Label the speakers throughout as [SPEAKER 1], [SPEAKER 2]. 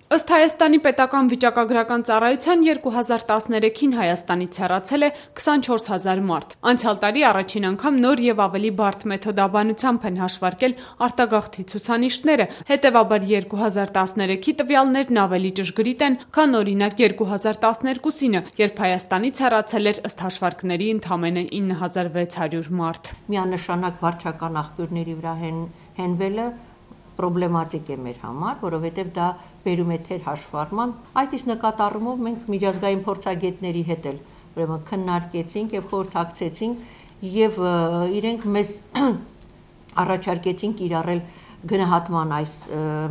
[SPEAKER 1] Ըստ Հայաստանի պետական վիճակագրական ծառայության 2013-ին Հայաստանից հեռացել է 24,000 մարդ։ Անցյալ տարի առաջին անգամ նոր եւ ավելի բարդ մեթոդաբանությամբ են հաշվարկել արտագաղթի ցուցանիշները, հետեւաբար 2013-ի տվյալներն ավելի ճշգրիտ են, քան օրինակ 2012-ին, երբ Հայաստանից հեռացել էր ըստ հաշվարկների ընդամենը 9600 մարդ։
[SPEAKER 2] Միանշանակ վարչական աղբյուրների վրա հենվելը պրոբլեմատիկ է մեր համար, որովհետև դա բերում է թեր հաշվառման։ Այդ իսկ նկատառումով մենք միջազգային փորձագետների հետ էլ ուրեմն քննարկեցինք եւ խորհրդակցեցինք եւ իրենք մեզ առաջարկեցին կիրառել գնահատման այս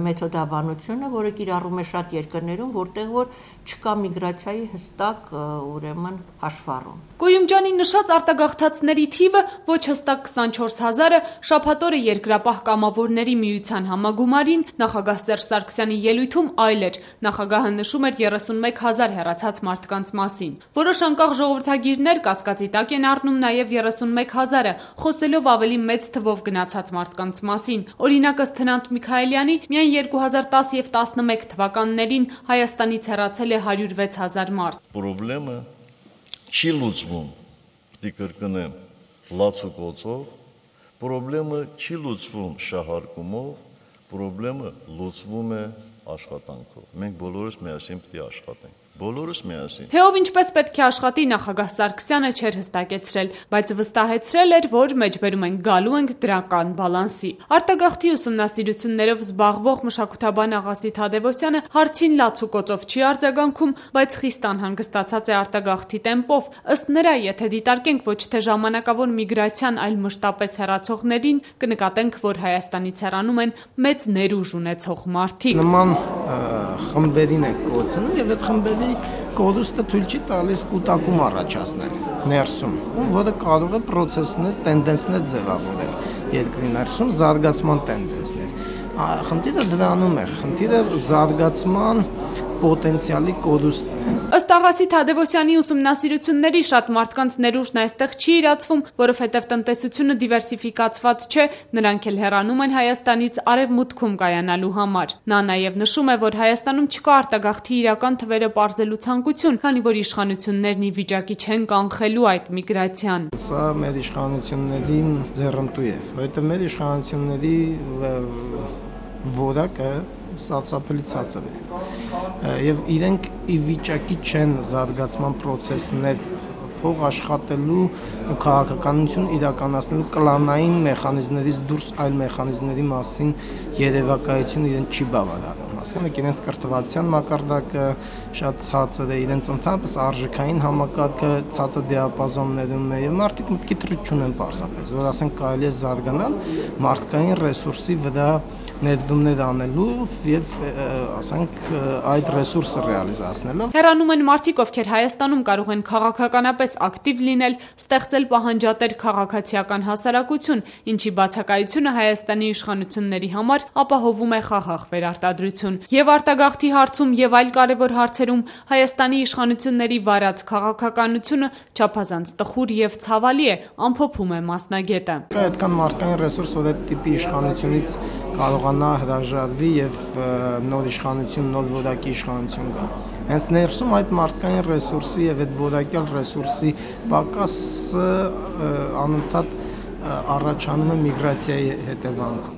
[SPEAKER 2] մեթոդաբանությունը, որը կիրառում է շատ երկրներում, որտեղ որ չկա միգրացիայի հստակ ուրեմն հաշվառում։
[SPEAKER 1] Կույումջանի նշած արտագաղթածների թիվը ոչ հստակ 24000-ը շաբաթօրը երկրապահ կամավորների միության համագումարին նախագահ Սերժ Սարգսյանի ելույթում այլ էր։ Նախագահը նշում էր 31000 հեռացած մարդկանց մասին։ Որոշ անկախ ժողովրդագիրներ կասկածի տակ են առնում նաև 31000-ը, խոսելով ավելի մեծ թվով գնացած մարդկանց մասին։ Օրինակ ըստ Հնանտ Միքայելյանի միայն 2010 եւ 11 թվականներին Հայաստանից հեռացել է 106000 մարդ։
[SPEAKER 3] Պրոբլեմը չի լուծվում, պիտի կրկնեմ, լացուկոցով, պրոբլեմը չի լուծվում շահարկումով, պրոբլեմը լուծվում է աշխատանքով։ Մենք բոլորս միասին պիտի աշխատենք։ Բոլորս միասին։
[SPEAKER 1] Թե ով ինչպես պետք է աշխատի, նախագահ Սարգսյանը չէր հստակեցրել, բայց վստահեցրել էր, որ մեջբերում ենք գալու ենք դրական բալանսի։ Արտագաղթի ուսումնասիրություններով զբաղվող մշակութաբան Աղասի Թադևոսյանը հարցին լացուկոցով չի արձագանքում, բայց խիստ անհանգստացած է արտագաղթի տեմպով։ Ըստ նրա, եթե դիտարկենք ոչ թե ժամանակավոր միգրացիան, այլ մշտապես հեռացողներին, կնկատենք, որ Հայաստանից հեռանում են մեծ ներուժ ունեցող մարդիկ։
[SPEAKER 4] Նման խմբերին է կոչվում եւ այդ խմբերի կոդուստը թույլ չի տալիս կուտակում առաջացնել ներսում, որը կարող է պրոցեսներ, տենդենսներ ձևավորել երկրի ներսում զարգացման տենդենսներ։ Խնդիրը դրանում է, խնդիրը զարգացման պոտենցիալի կոդուստն է։
[SPEAKER 1] Ըստ Աղասի Թադևոսյանի ուսումնասիրությունների շատ մարդկանց ներուժն այստեղ չի իրացվում, որովհետև տնտեսությունը դիվերսիֆիկացված չէ, նրանք էլ հեռանում են Հայաստանից արևմուտքում կայանալու համար։ Նա նաև նշում է, որ Հայաստանում չկա արտագաղթի իրական թվերը պարզելու ցանկություն, քանի որ իշխանություններն ի վիճակի չեն կանխելու այդ միգրացիան։
[SPEAKER 4] Սա մեր իշխանություններին ձեռնտու է, որովհետև մեր իշխանությունների որակը սարսափելի ցածր է եւ իրենք ի վիճակի չեն զարգացման process-ներ փող աշխատելու ու քաղաքականություն իրականացնելու կլանային մեխանիզմներից դուրս այլ մեխանիզմների մասին երևակայություն իրենց չի բավարարում։ Ասենք իրենց կրթվածության մակարդակը շատ ցածր է, իրենց ընդհանրապես արժեքային համակարգը ցածր դիապազոններում է եւ մարդիկ մտքի թռիչ չունեն պարզապես, որ ասենք կարելի է զարգանալ մարդկային ռեսուրսի վրա ներդրումներ անելով եւ ասենք այդ ռեսուրսը ռեալիզացնելով։
[SPEAKER 1] Հեռանում են մարդիկ, ովքեր Հայաստանում կարող են քաղաքականապես ակտիվ լինել, ստեղծել պահանջատեր քաղաքացիական հասարակություն, ինչի բացակայությունը Հայաստանի իշխանությունների համար ապահովում է խաղաղ վերարտադրություն։ Եվ արտագաղթի հարցում եւ այլ կարևոր հարցերում Հայաստանի իշխանությունների վարած քաղաքականությունը չափազանց տխուր եւ ցավալի է, ամփոփում է մասնագետը։
[SPEAKER 4] Այդքան մարդկային ռեսուրս, որ այդ տիպի իշխանությունից կարողանա հրաժարվի եւ նոր իշխանություն, նոր որակի իշխանություն գա։ Հենց ներսում այդ մարդկային ռեսուրսի եւ այդ որակյալ ռեսուրսի պակասը անընդհատ առաջանում է միգրացիայի հետևանքով։